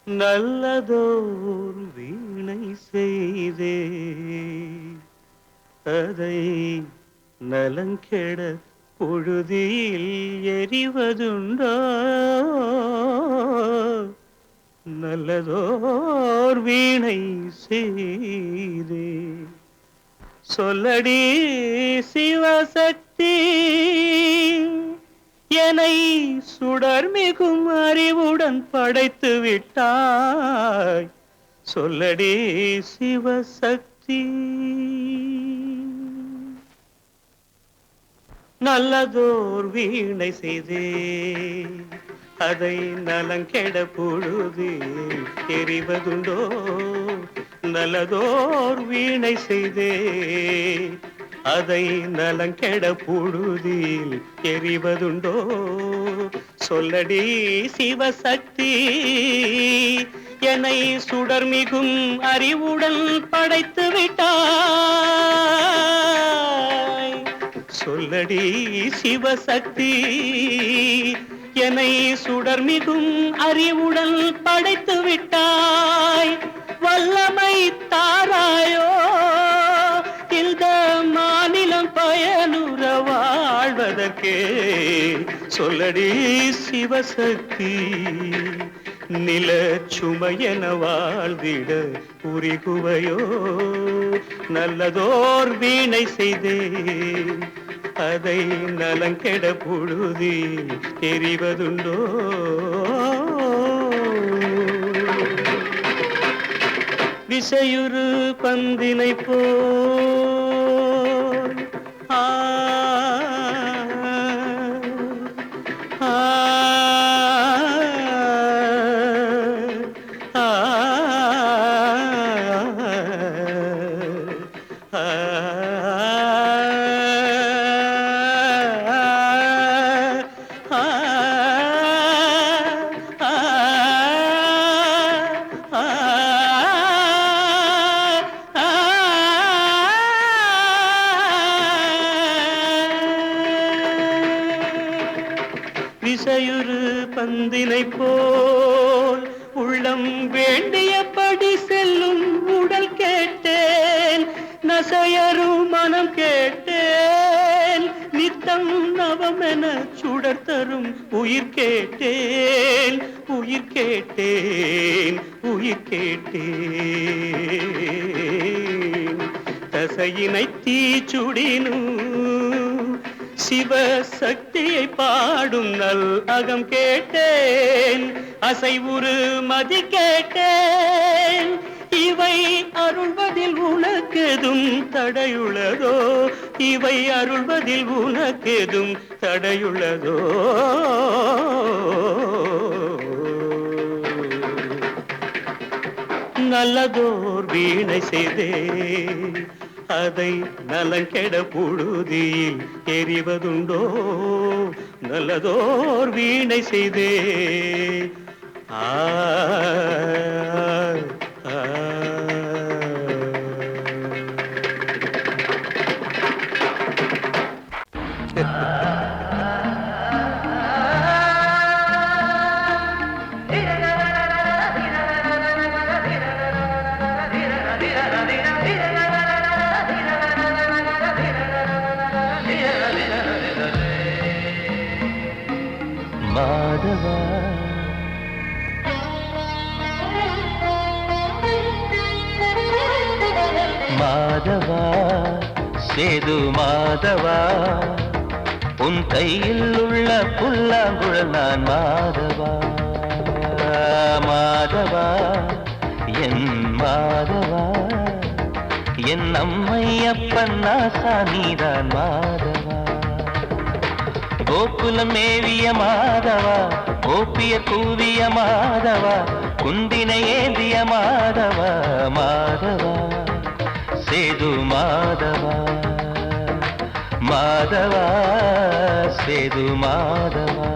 நல்லதோர் வீணை செய்தே அதை நலங்கெட பொழுதில் எறிவதுண்டோ? நல்லதோர் வீணை செய்தே சொல்லடி சிவசக்தி, என்னை சுடர்மிகும் அறிவுடன் படைத்து விட்டாய். சொல்லடி சிவசக்தி. நல்லதோர் வீணை செய்தே அதை நலங்கெட பொழுதில் எறிவதுண்டோ? நல்லதோர் வீணை செய்தே அதை நலங்கெட பொழுதில் எறிவதுண்டோ? சொல்லடி சிவசக்தி, என்னை சுடர்மிகும் அறிவுடன் படைத்து விட்டாய். சொல்லடி சிவசக்தி, என்னை சுடர்மிகும் அறிவுடன் படைத்து விட்டாய். வல்லமை தாராயோ இந்த மாநிலம் பயனுற வாழ்வதற்கே. சொல்லடி சிவசக்தி, நில சுமையென வாழ்ந்திட புரிகுவையோ? நல்லதோர் வீணை செய்தே அதை நலங்கெட பொழுதில் எறிவதுண்டோ? விசையுறு பந்தினை போல் ஆ விசையுறு பந்தினை போல் உள்ளம் வேண்டியபடி செல்லும் உடல் கேட்டேன். நசையரு மனம் கேட்டேன். நித்தம் நவமென சுடர் தரும் உயிர் கேட்டேன். உயிர் கேட்டேன், உயிர் கேட்டேன். தசையினை தீச்சுடினும் சிவசக்தியை பாடும் நல் அகம் கேட்டேன். அசைவுறு மதி கேட்டேன். இவை அருள்வதில் உனக்கெதும் தடையுள்ளதோ? இவை அருள்வதில் உனக்கெதும் தடையுள்ளதோ? நல்லதோர் வீணை செய்தே அதை நலங்கெட பொழுதில் எறிவதுண்டோ? நல்லதோர் வீணை செய்தே ஆ மாதவா மாதவா சேது மாதவா, உன் கையில் உள்ள புல்லாங்குழல் நான் மாதவா. மாதவா என் மாதவா, என் அம்மை அப்பன் நாசா நீதான் மாதவா. கோகுலம் மேவிய மாதவா, கோப்பிய கூவிய மாதவா, குந்தினை ஏந்திய மாதவா. மாதவா சேது மாதவா, மாதவா சேது மாதவா.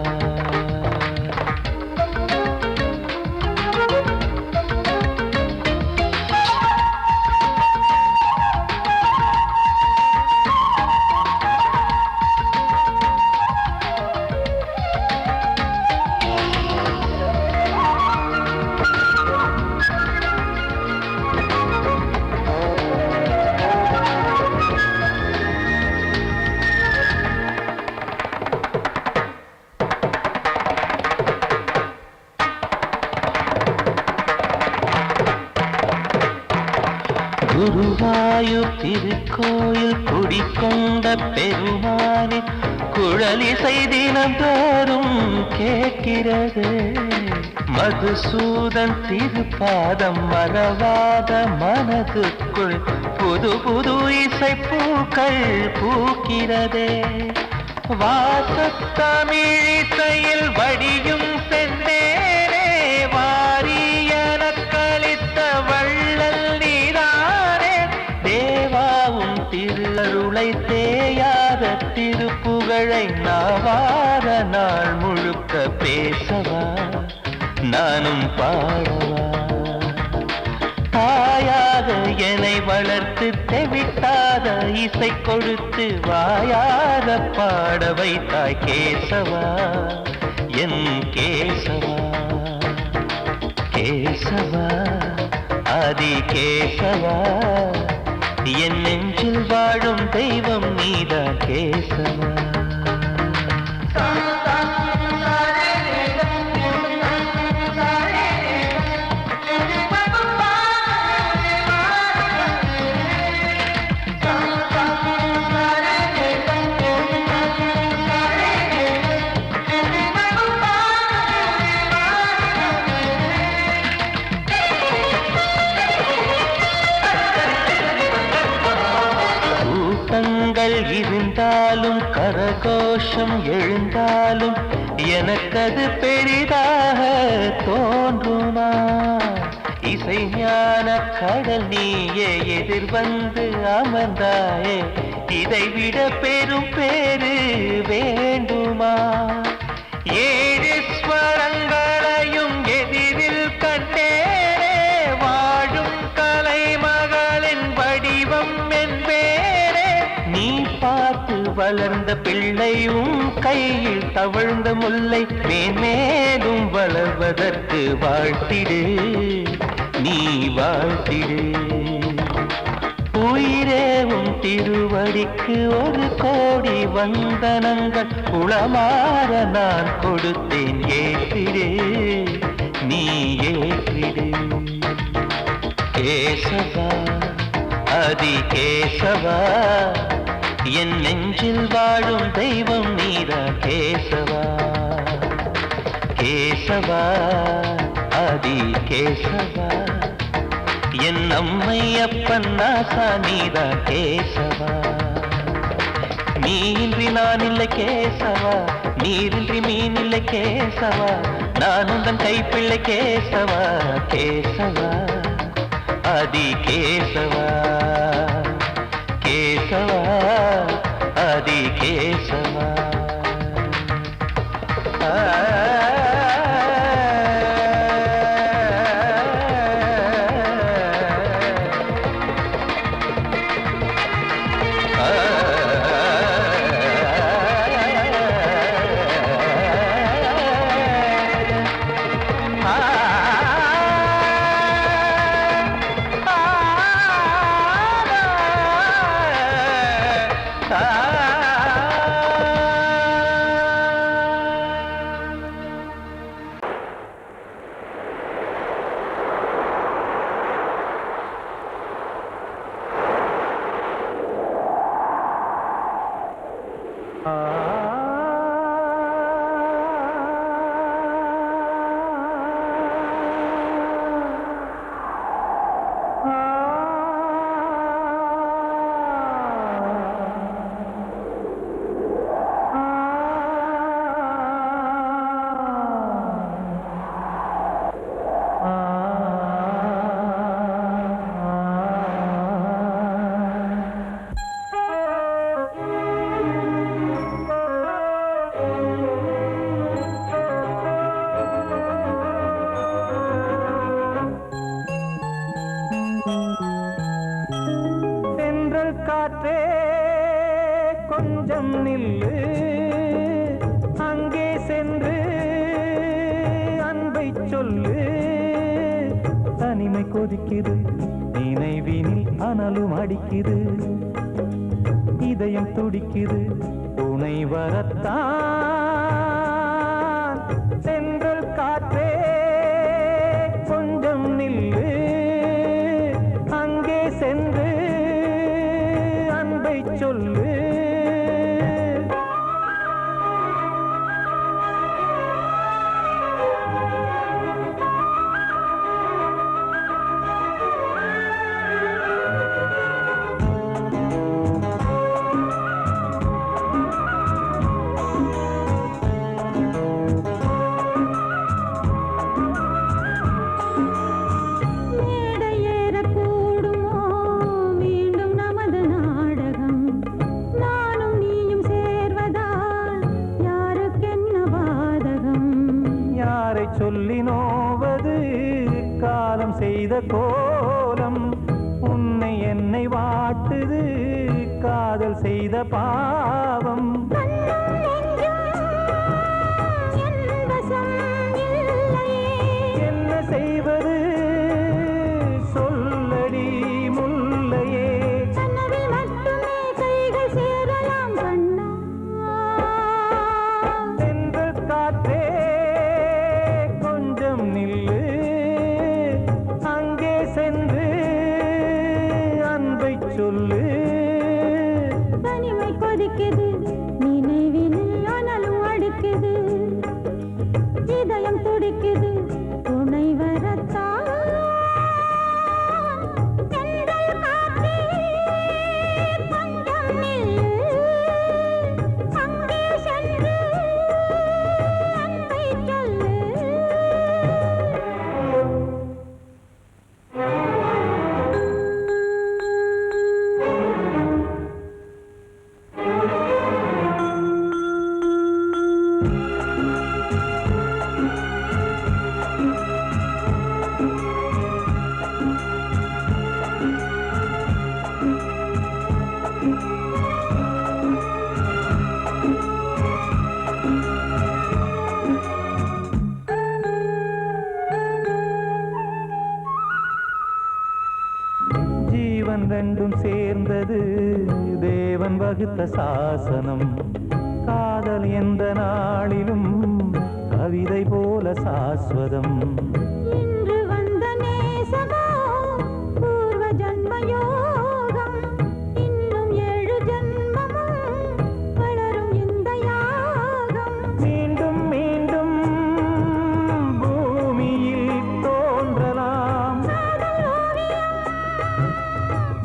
குருவாயூர் திருக்கோயில் குடிக்கொண்ட பெருமானின் குழலிசை தினந்தோறும் கேட்கிறது. மதுசூதன் திருப்பாதம் மறவாத மனதுக்குள் புது புது இசைப்பூக்கள் பூக்கிறதே. வாசத்தமிழிசையில் வடியும் செந்தேனே வாரியன கழித்த வள்ளல் நீதானே. தேவாவும் திருஅருளை தேயாத திருப்புகழை நாவார நாள் முழுக்க பேசவா நானும் பாடவா. தாயாக என்னை வளர்த்து தெவிட்டாத இசை கொடுத்து வாயாத பாட வைத்தாய் கேசவா என் கேசவா. கேசவா ஆதி கேசவா என் நெஞ்சில் வாழும் தெய்வம் நீதான் கேசவா. இருந்தாலும் கரகோஷம் எழுந்தாலும் எனக்கது பெரிதாக தோன்றுமா. இசை ஞான கடல் நீயே எதிர்வந்து அமர்ந்தாயே இதைவிட பெரும் பேரு வேண்டுமா. ஏழு ஸ்வரங்களையும் எதிரில் கண்டேனே வாழும் கலைமகளின் வடிவம் என்பேனே. நீ பார்த்து வளர்ந்த பிள்ளையும் கையில் தவழ்ந்த முல்லை மேன்மேலும் வளர்வதற்கு வாழ்த்திடு நீ வாழ்த்திடு. உயிரேவும் திருவடிக்கு ஒரு கோடி வந்தனங்கள் உளமாற நான் கொடுத்தேன் ஏற்றிடு நீ ஏற்றிடு. கேசவா ஆதி கேசவா என் நெஞ்சில் வாழும் தெய்வம் நீதா கேசவா. கேசவா ஆதி கேசவா என் அம்மை அப்பன் நாசா நீதா கேசவா. நீன்றி நான் இல்லை கேசவா நீரின்றி மீன் இல்லை கேசவா நான் உந்தன் கைப்பிள்ளை கேசவா. கேசவா ஆதி கேசவா கேசவா ஆதி கேசவா. காற்றே கொஞ்சம் நில்லு, அங்கே சென்று அன்பை சொல்லு. தனிமை கொதிக்குது, நினைவினில் அனலும் அடிக்குது, இதயம் துடிக்குது துணை வரத்தான். சென்றல் காற்றே கொஞ்சம் நில்லு, அங்கே சென்று சொல்லி நோவது காலம் செய்த கோலம். உன்னை என்னை வாட்டுது காதல் செய்த பாவம். என்ன செய்வது சொல்லடி முல்லையே. தென்றல் காற்றே கொஞ்சம் நில்லு, அங்கே சென்று அன்பை சொல்லு. தனிமை கொதிக்குது, நினைவினில் அனலும் அடிக்குது, இதயம் துடிக்குது துணை வரத்தான். தென்றல் காற்றே கொஞ்சம் நில்லு, அங்கே சென்று அன்பை சொல்லு. ஜீவன் ரெண்டும் சேர்ந்தது தேவன் வகுத்த சாசனம். காதல் எந்த நாளிலும் கவிதை போல சாஸ்வதம். இன்று வந்த நேசமோ பூர்வ ஜன்ம யோகம், இன்னும் 7 ஜன்மமும் வளரும் இந்த யாகம். மீண்டும் மீண்டும் பூமியில் தோன்றலாம். காதல் ஓவியம்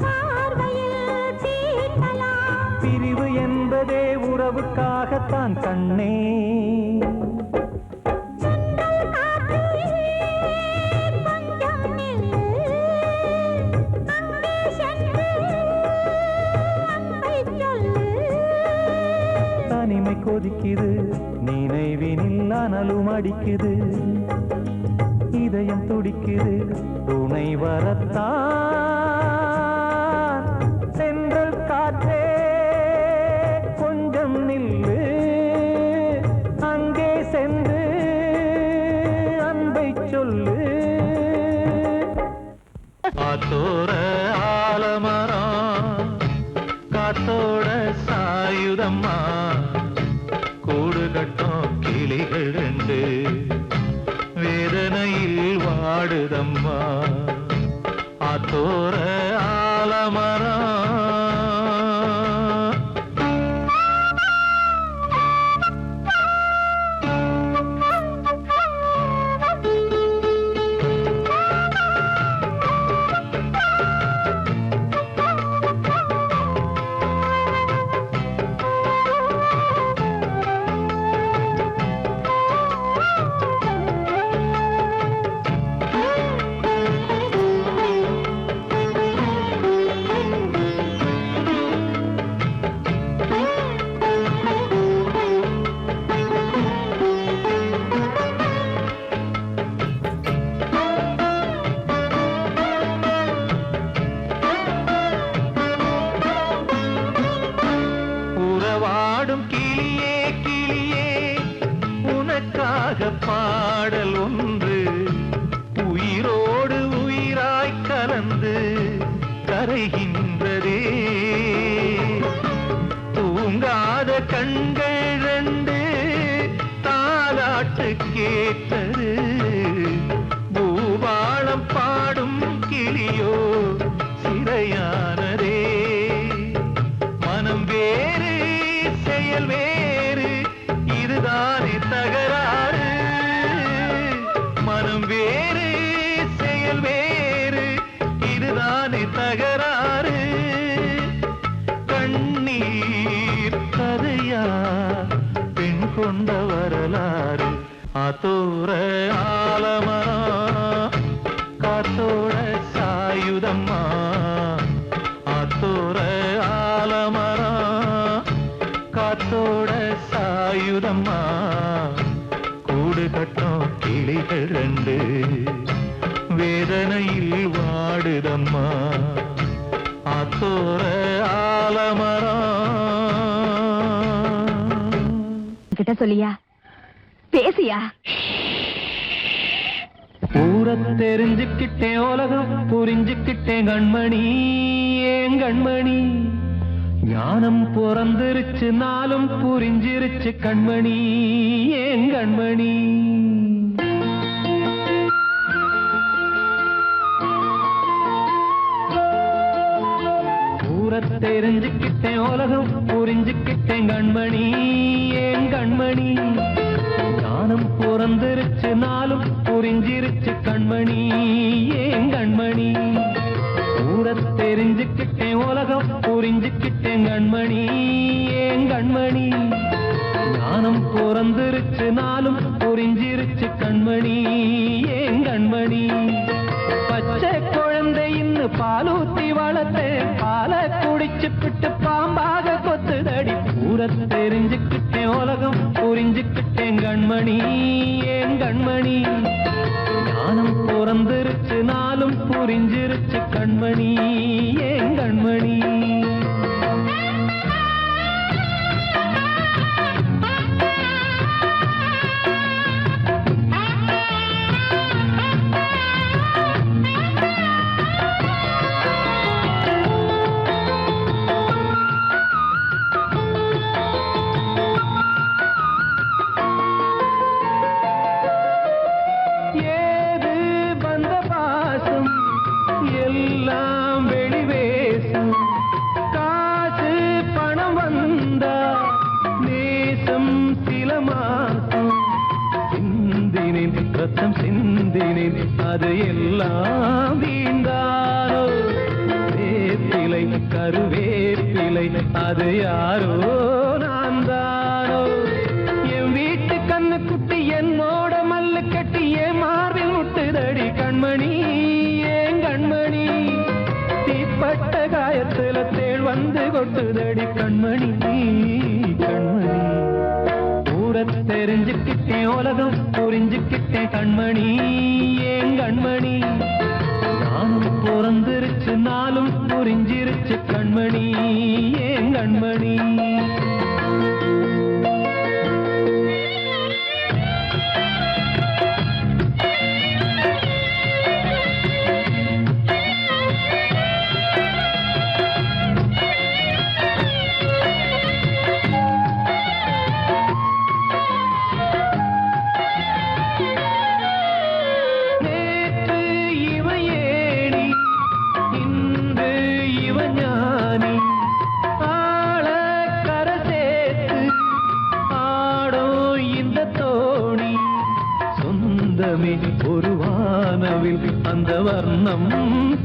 பார்வையில் தீட்டலாம். பிரிவு என்பதே உறவுக்காகத்தான் கண்ணே. தென்றல் காற்றே கொஞ்சம் நில்லு, அங்கே சென்று அன்பை சொல்லு. தனிமை கொதிக்குது, நினைவினில் அனலும் அடிக்குது, இதயம் துடிக்குது துணை வரத்தான். தென்றல் காற்றே கொஞ்சம் நில்லு, அங்கே சென்று அன்பை சொல்லு. காத்தோர ஆலமரம் காத்தோட சாயுதம்மா, கூடு கட்டும் கிளிகள் ரெண்டு வேதனையில் வாடுதம்மா. ஆத்தோர ஆலமரம் உறவாடும் கிளியே கிளியே, உனக்காக பாடல் ஒன்று உயிரோடு உயிராய் கலந்து கரைகின்றதே. தூங்காத கண்கள் ரெண்டு தாலாட்டு கேட்டது, பூபாளம் பாடும் கிளியோ சிறையானதே. மனம் வேறு செயல் வேறு, இதுதானே தகராறு. மனம் வேறு செயல் வேறு, இதுதானே தகராறு. கண்ணீர் கதையா பெண் கொண்ட வரலாறு. ஆத்தோர ஆலமரம் காத்தோட சாயுதம்மா, ஆத்தோர ஆலமரம் காத்தோட சாயுதம்மா, கூடு கட்டும் கிளிகள் ரெண்டு வேதனையில் வாடுதம்மா ஆத்தோர ஆலமரம். கிட்ட சொல்லியா பேசியா? ஊரை தெரிஞ்சுக்கிட்டேன் உலகம் புரிஞ்சுக்கிட்டேன் கண்மணி ஏன் கண்மணி ஞானம் பிறந்திருச்சு நாளும் புரிஞ்சிருச்சு கண்மணி ஏன் கண்மணி. ஊரை தெரிஞ்சுக்கிட்டேன் உலகம் புரிஞ்சுக்கிட்டேன் கண்மணி ஏன் கண்மணி ஞானம் பிறந்திருச்சு நாளும் புரிஞ்சிருச்சு கண்மணி ஏன் கண்மணி. ஊரை தெரிஞ்சுக்கிட்டேன் உலகம் புரிஞ்சுக்கிட்டேன் கண்மணி ஏன் கண்மணி ஞானம் பிறந்திருச்சு நாளும் புரிஞ்சிருச்சு கண்மணி ஏன் கண்மணி. பச்சை குழந்தை இன்னும் பாலூத்தி வளர்த்தேன் பாலை குடிச்சு பிட்டு பாம்பாக கொத்துதடி. ஊரை தெரிஞ்சுக்கிட்டேன் உலகம் புரிஞ்சுக்கிட்டேன் கண்மணி ஏன் கண்மணி ஞானம் பிறந்திருச்சு நாளும் புரிஞ்சிருச்சு கண்மணி ஏன் கண்மணி. ரத்தம் சிந்தினேன் அது எல்லாம் வீண்டானோ வேப்பிலை கருவேப்பிலை அது யாரோ நான் தானோ. என் வீட்டு கண்ணு குட்டி என்னோட மல்லு கட்டி என் மார்பில் முட்டுதடி கண்மணி ஏன் கண்மணி தீப்பட்ட காயத்துல தேள் வந்து கொட்டுதடி கண்மணி கண்மணி. ஊரை தெரிஞ்சுக்கிட்டேன் உலகம் புரிஞ்சுக்கிட்டேன் கண்மணி ஏன் கண்மணி நானும் பிறந்திருச்சு நாளும் புரிஞ்சிருச்சு கண்மணி ஏன் கண்மணி. ஒரு வானவில் அந்த வர்ணம்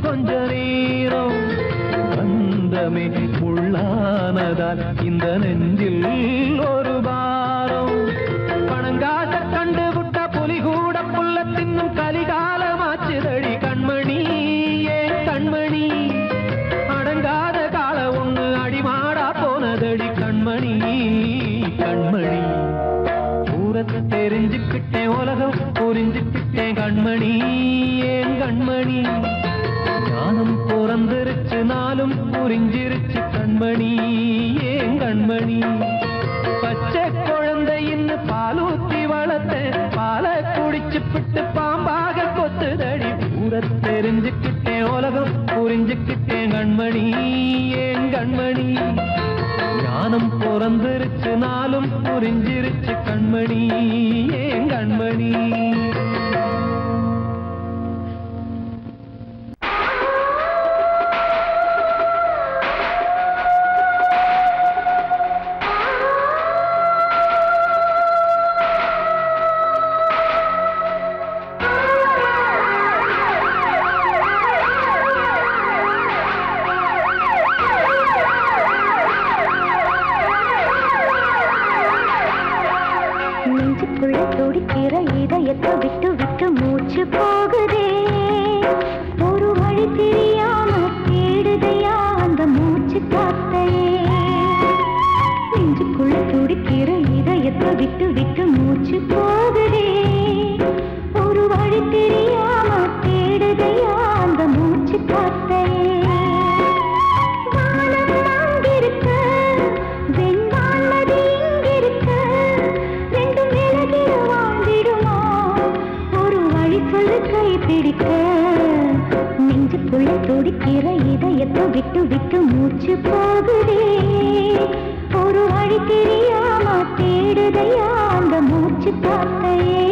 கொஞ்ச நேரம் பந்தமே உள்ளானதால் இந்த நெஞ்சில் ஒரு பாரம். பணங்காச கண்டு விட்ட புலி கூட புல்ல தின்னும் கலிகாலமாச்சுதடி கண்மணி ஏன் கண்மணி அடங்காத கால ஒண்ணு அடிமாடா போனதடி கண்மணி கண்மணி. ஊரை தெரிஞ்சுக்கிட்டேன் உலகம் புரிஞ்சுக்கிட்டேன் கண்மணி ஏன் கண்மணி ஞானம் பிறந்திருச்சு நாளும் புரிஞ்சிருச்சு கண்மணி ஏன் கண்மணி. பச்சை குழந்தை இன்னும் பாலூத்தி வளர்த்தேன் பாலை குடிச்சு பிட்டு பாம்பாக கொத்துதடி. ஊரை தெரிஞ்சுக்கிட்டேன் உலகம் புரிஞ்சுக்கிட்டேன் கண்மணி ஏன் கண்மணி ஞானம் பிறந்திருச்சு நாளும் புரிஞ்சிருச்சு கண்மணி ஏன் கண்மணி. நெஞ்சுக்குள்ள துடிக்கிற இதயத்தை விட்டு விட்டு மூச்சு போகுதே ஒரு வழி தெரியாம தேடுதையா அந்த மூச்சு காத்தையே. நெஞ்சுக்குள்ள துடிக்கிற இதயத்தை விட்டு விட்டு மூச்சு போகுதே பிடிக்க நெஞ்சுக்குள்ள துடிக்கிற இதயத்தை விட்டு விட்டு மூச்சு போகுதே ஒரு வழி தெரியாம தேடுதையா அந்த மூச்சு காத்தையே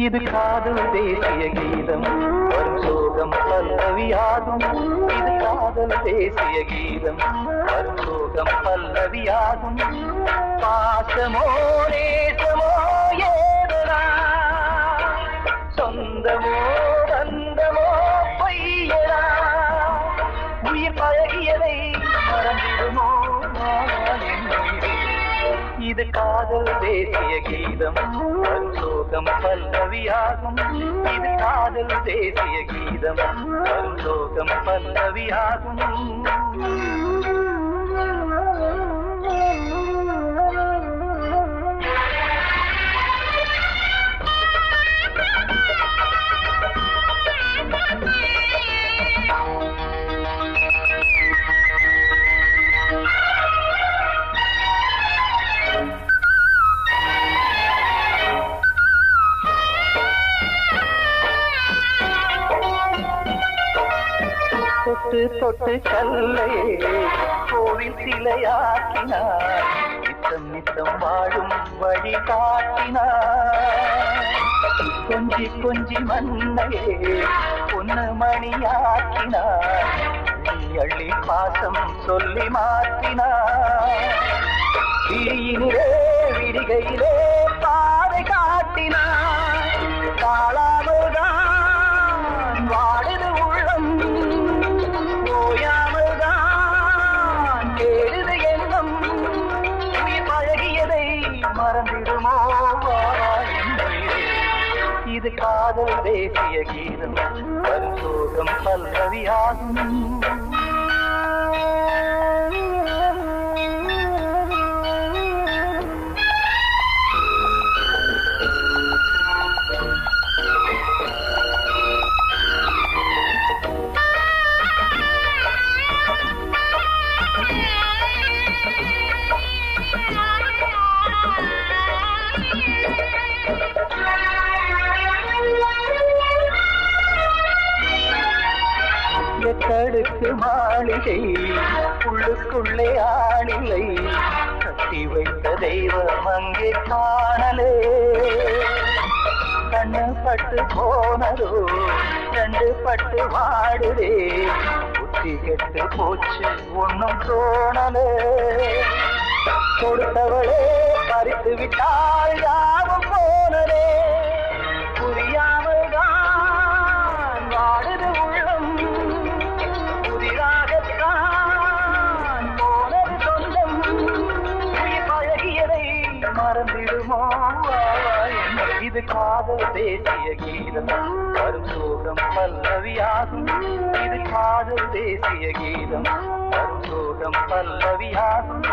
இது காதல் தேசிய கீதம் வரும் சோகம் பல்லவியாகும் இது காதல் தேசிய கீதம் வரும் சோகம் பல்லவியாகும் பாசமோ நேசமோ ஏதனா சொந்தமோ பந்தமோ பொய்யனா உயிர் பழகியதை மறந்திடுமோ இது காதல் தேசிய கீதம் வரும் சோகம் பல்லவியாகும் இது காதல் காதல் தேசிய கீதம் வரும் சோகம் பல்லவியாகும். தொட்டு தொட்டு கல்லையே கோவில் சிலையாக்கினார், நித்தம் நித்தம் வாழும் வழி காட்டினார். கொஞ்சி கொஞ்சி மண்ணையே பொன்னு மணியாக்கினார், அள்ளி அள்ளி பாசம் சொல்லி மாற்றினார். விழியினிலே விடிகையிலே பாதை காட்டினார், காளாமல்தான் வாடுது உள்ளம், ஓயாமல்தான் கேடுது எண்ணம். உயிர் பழகியதை மறந்திடுமோ இது காதல் தேசிய கீதம் வரும் சோகம் பல்லவியாகும். எட்டடுக்கு மாளிகை உள்ளுக்குள்ளே ஆளில்லை, கட்டி வைத்த தெய்வம் அங்கே காணலே. கண்ணு பட்டு போனதோ ரெண்டு பட்டு வாடுதே, புத்தி கெட்டு போச்சு ஒன்னும் தோணலே. கொடுத்தவளே பறித்து விட்டால் யாவும் போனதே, புரியாமல் தான் வாடுது உள்ளம். புதிராகத்தான் போனது சொந்தம், உயிர் பழகியதை மறந்திடுமோ இது காதல் தேசிய கீதம் வரும் சோகம் பல்லவியாகும். இது காதல் தேசிய கீதம் வரும் சோகம் பல்லவியாகும்.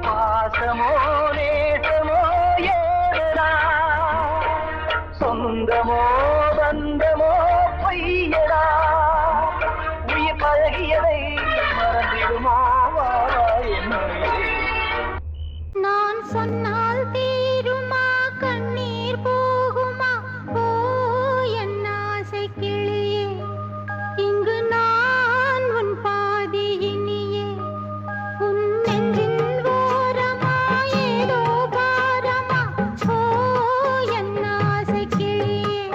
பாசமோ நேசமோ ஏதா, சொந்தமோ பந்தமோ பொய்யடா, உயிர் பழகியதை மறந்திடுமோ என்னுயிரே. நான் சொன்னால் தீருமா கண்ணீர் போகுமா, ஓ என் ஆசை கிளியே, இங்கு நான் உன் பாதி இனியே. உன் நெஞ்சின் ஓரமா ஏதோ பாரமா, ஓ என் ஆசை கிளியே,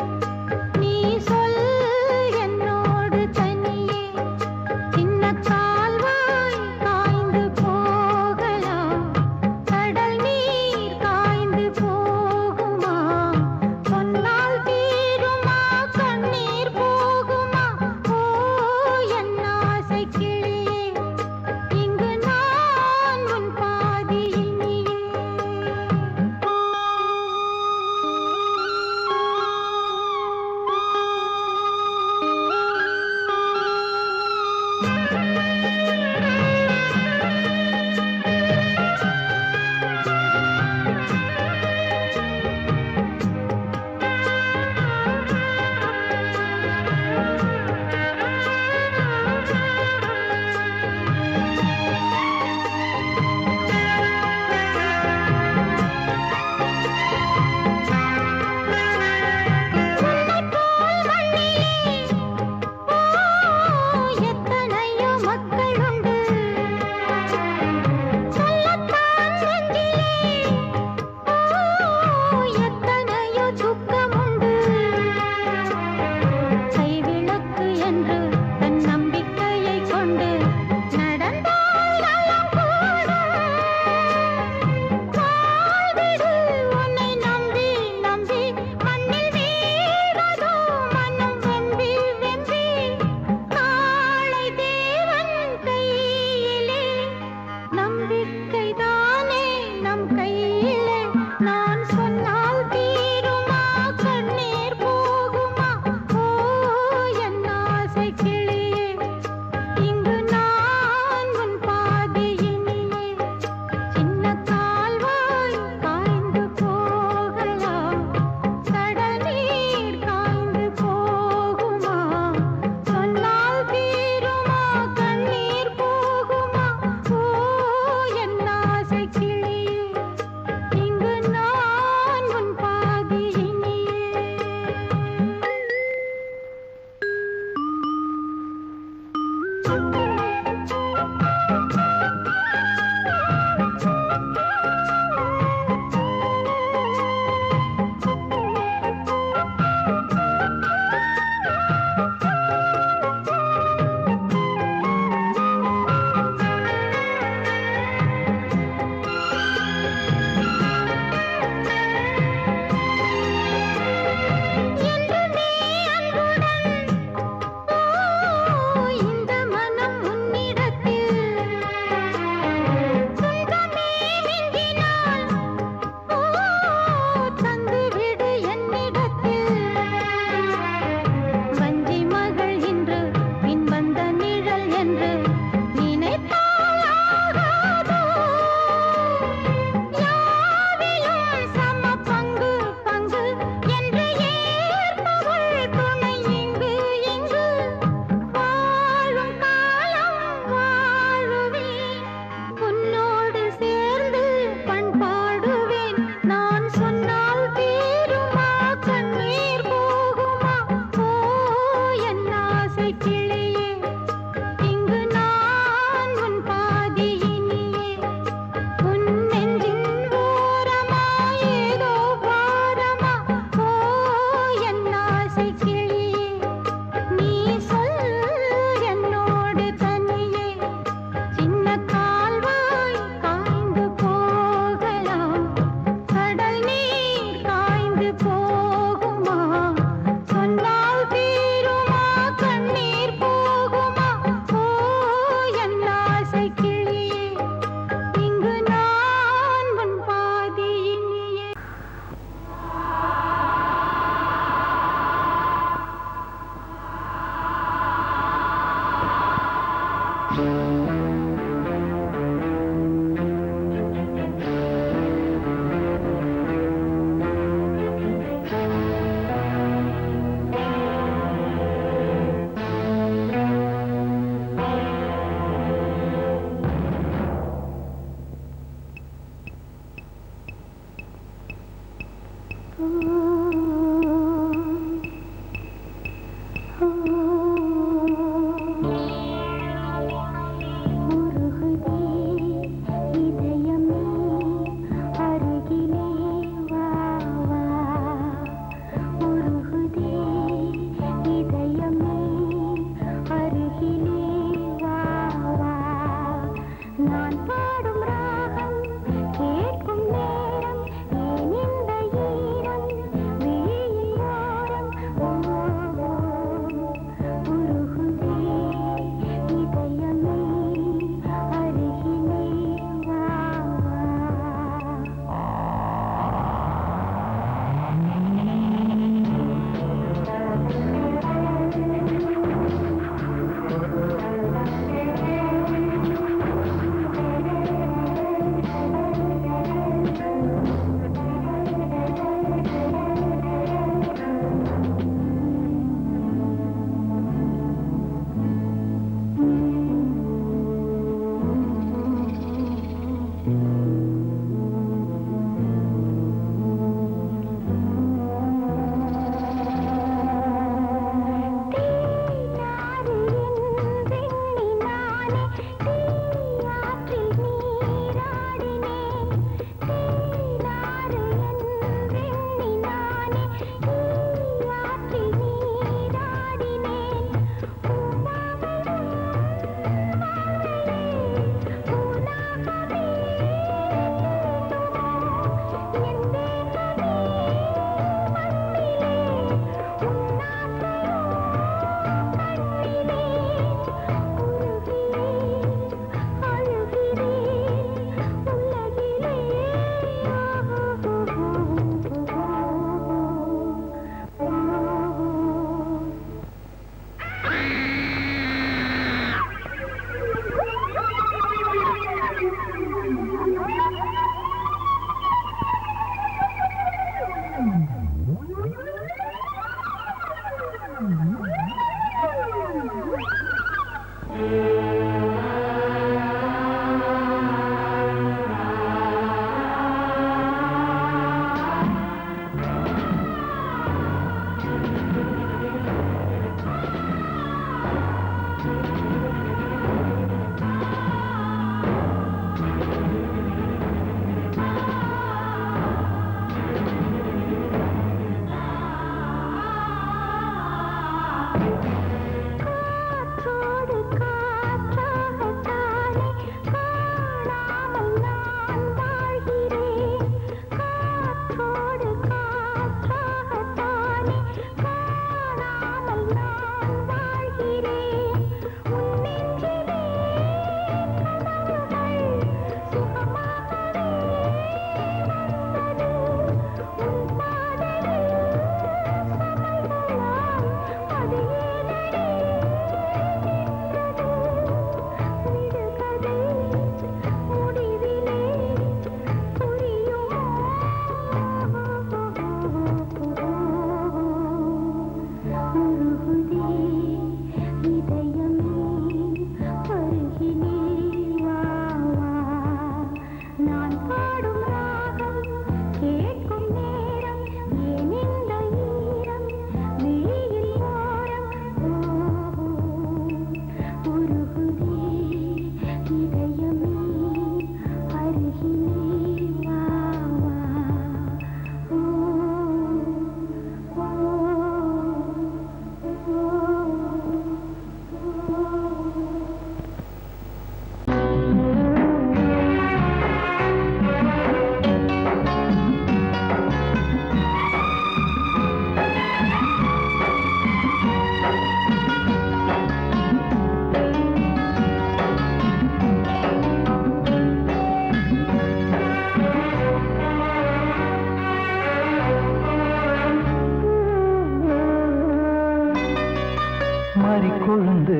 மாறி கொழுந்து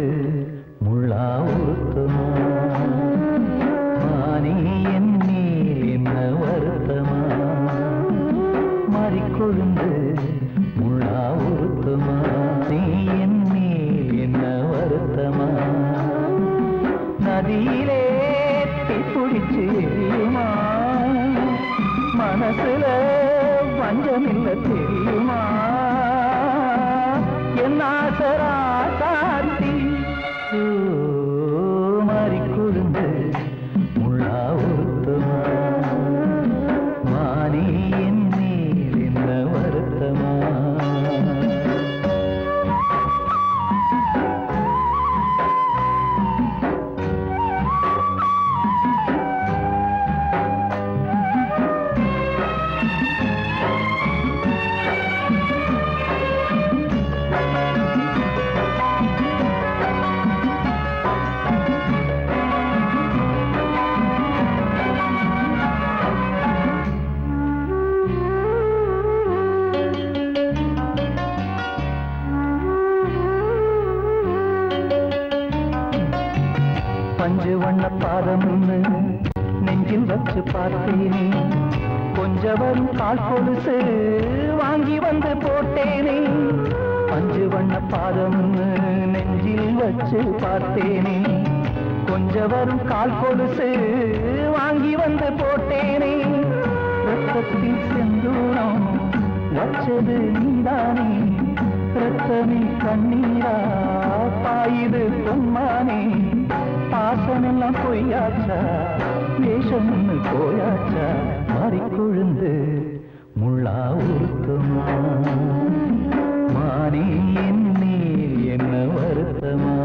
முள்ளா உருத்துமா மானே என் மேல் என்ன வருத்தமா மாறிக்கொழுந்து முள்ளா உருத்துமா நீ என் மேல் என்ன வருத்தமா நதியிலே பிடிச்சு எரியுமா மனசுல வஞ்சமில்ல தெரியுமா என் ஆசரா சாத்தி மாறி கொழுந்து முள்ளா உருத்தமா மானே என் மேல் என்ன வருத்தமா பஞ்சு வண்ண பாதம்னு நெஞ்சில் வச்சு பார்த்தேனே கொஞ்சம் வரும் கால் கொலுசு வாங்கி வந்து போட்டேனே பஞ்சு வண்ண பாதம்னு நெஞ்சில் வச்சு பார்த்தேனே கொஞ்சம் வரும் கால் கொலுசு வாங்கி வந்து போட்டேனே ரத்தத்தில் செந்தூரம் வச்சது நீதானே ரத்தமே கண்ணீரா பாயுது பொம்மானே பாசமெல்லாம் பொய்யாச்சா வேஷம் போயாச்சா மாறிக்கொழுந்து முள்ளா உருத்துமா மானே என் மேல் என்ன வருத்தமா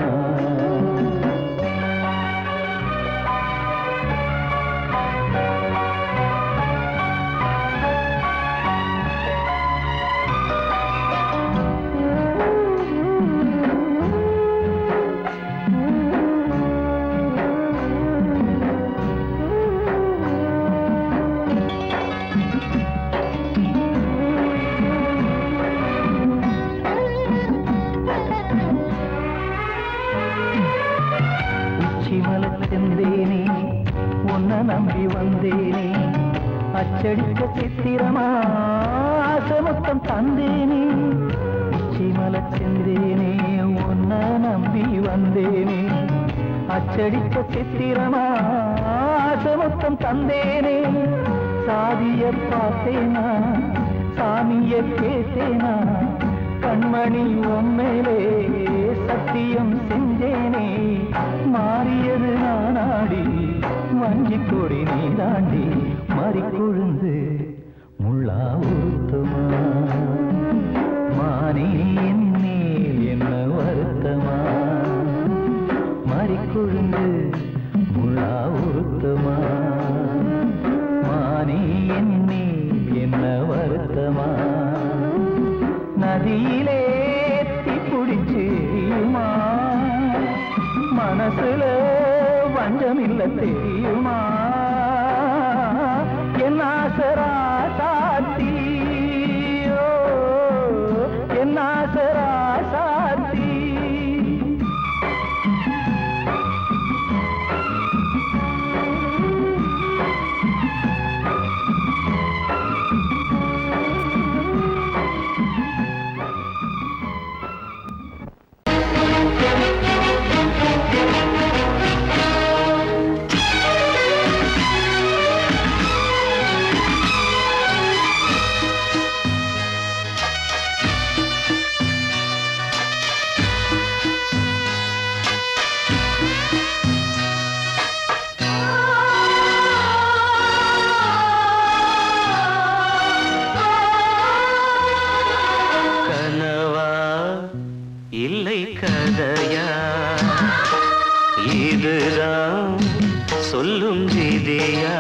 செந்தேனே உன்னை நம்பி வந்தேனே அச்சடித்த சித்திரமா ஆசை மொத்தம் தந்தேனே உச்சிமல செந்தேனே உன்னை நம்பி வந்தேனே அச்சடித்த சித்திரமா ஆசை மொத்தம் தந்தேனே சாதிய பார்த்தேனா சாமிய கேட்டேனா கண்மணி உம்மேலே சத்தியம் செஞ்சேனே மாறியது நானாடி வஞ்சி கொடி நீ தாண்டி மாறிக்கொழுந்து முள்ளா உருத்துமா மானே என் மேல் என்ன வருத்தமா மாறிக்கொழுந்து முள்ளா உருத்துமா மானே என் மேல் என்ன வருத்தமா நதியிலே பிடிச்சு மனசுல வஞ்சமில்ல தெரியுமா என் ஆசரா சாத்தி என் ஆசரா சாத்தி சொல்லும் விதியா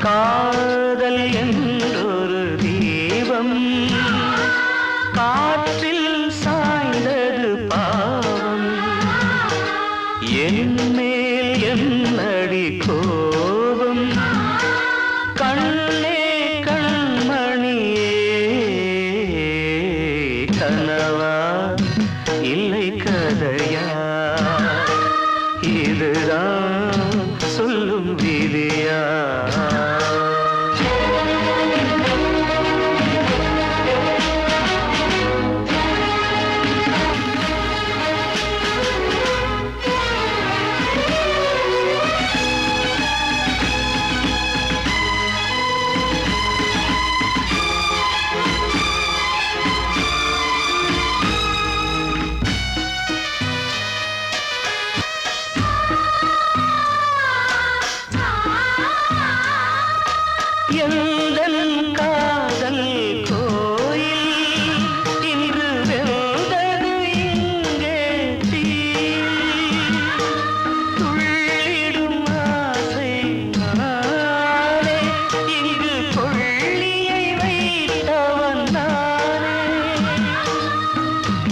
காதல் என்றொரு தீபம் காற்றில் சாய்ந்தது பாவம் என் மேல் என்னடி கோபம் கண்ணே கண்மணியே கனவா இல்லை கதையா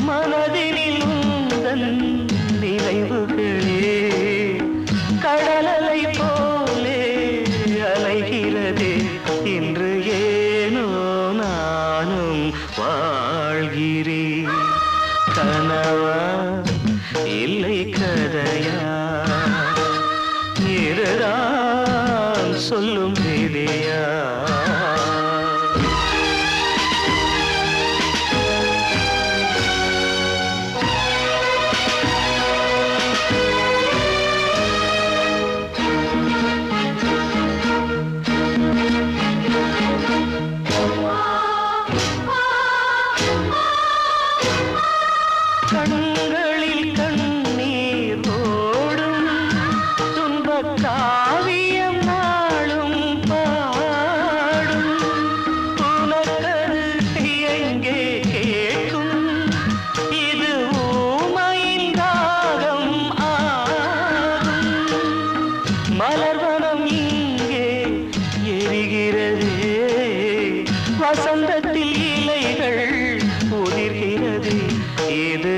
மனதினில் உந்தன் நினைவுகளே கடலலை போலே அலைகிறதே இன்று ஏனோ நானும் வாழ்கிறேன் கனவா இல்லை கதையா இருதான் சொல்லும் விதியா கண்களில் கண்ணீர் ஓடும் துன்பக் காவியம் நாளும் பாடும் உனக்கது எங்கே கேட்கும் இது ஊமையின் ராகம் ஆகும் மலர்வனம் இங்கே எரிகிறதே வசந்தத்தில் இலைகள் உதிர்கிறது இது